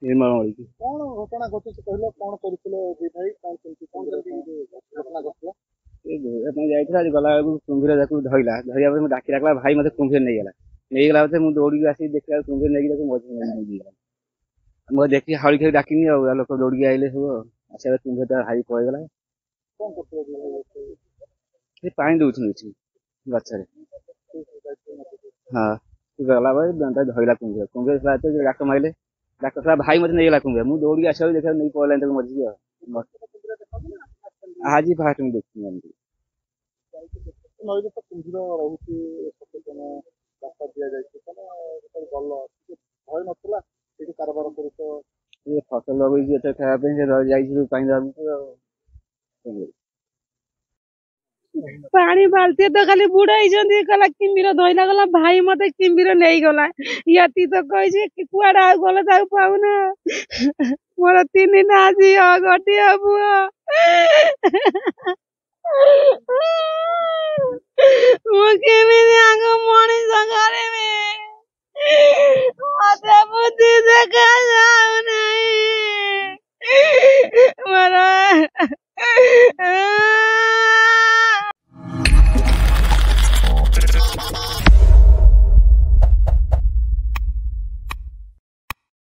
ନିର୍ମଳ ମଳିକି। କଣ ଘଟଣା ଘଟିଛି କହିଲ, କଣ କରୁଥିଲେ ଦି ଭାଇ, କଣ କେମିତି ଘଟଣା ଘଟିଲା? ଏ ଧୋଇବା ପାଇଁ ଯାଇଥିଲା, ଆଜି ଗଲା ବେଳକୁ କୁମ୍ଭୀର ତାକୁ ଧଇଲା, ଧରିବା ପରେ ମୁଁ ଡାକିଲା କହିଲା ଭାଇ ମତେ କୁମ୍ଭୀର ନେଇଗଲା ଭିତରେ ମୁଁ ଦୌଡ଼ିକି ଆସିକି ଦେଖିଲା ବେଳକୁ କୁମ୍ଭୀର ନେଇକି ତାକୁ ମଝିରେ ନେଇଗଲା। ମୁଁ ଦେଖିକି ହାଉଳି ଖାଇ ଡାକିନି ଆଉ ଲୋକ ଦୌଡ଼ିକି ଆଇଲେ ସବୁ ଆଉ ଆସିବା କୁମ୍ଭୀର ତା ଭାଇ ପଳେଇଗଲା। କଣ କରୁଥିଲେ ଦି ଭାଇ? ସେ ପାଣି ଦଉଛନ୍ତି ଏଠି ଗଛରେ। ହଁ ଗଲା ପରେ ଧଇଲା କୁମ୍ଭୀର, କୁମ୍ଭୀର ଡାକ ମାରିଲେ, ଡାକ ଥିଲା ଭାଇ ମତେ ନେଇଗଲା କୁମ୍ଭୀର, ମୁଁ ଦୌଡ଼ିକି ଆସିବା ଦେଖିଲା ନେଇ ପଳେଇଲାନି ତାକୁ ମଝିକି ଆଉ। ଆଜି ଫାଷ୍ଟ ମୁଁ ଦେଖିନି ଏମିତି। ନଈରେ ତ କୁମ୍ଭୀର ରହୁଛି, ସଚେତନ ବାର୍ତ୍ତା ଦିଆଯାଇଛି, ତମେ ଯେତେବେଳେ ଗଲ ଟିକେ ଭୟ ନଥିଲା? ଏଠି କାରବାର କରୁଛ। ସେ ଫସଲ ଲଗେଇଛି ଏତେ ଖାଇବା ପାଇଁ, ସେ ଯାଇଛି ପାଣି ଦେବାକୁ ଆଉ। ପାଣି ବାଲ୍ଟି ତ ଖାଲି ବୁଡେଇଛନ୍ତି, କହିଲା କିମ୍ଭୀର ଧଇଲା, ଗଲା ଭାଇ ମତେ କିମ୍ଭୀର ନେଇଗଲା। ୟାତି ତ କହିଛି କୁଆଡେ ଆଉ ଗଲେ ତାକୁ ପାଉନା। ମୋର 3ଟା ଝିଅ, ଗୋଟିଏ ପୁଅ।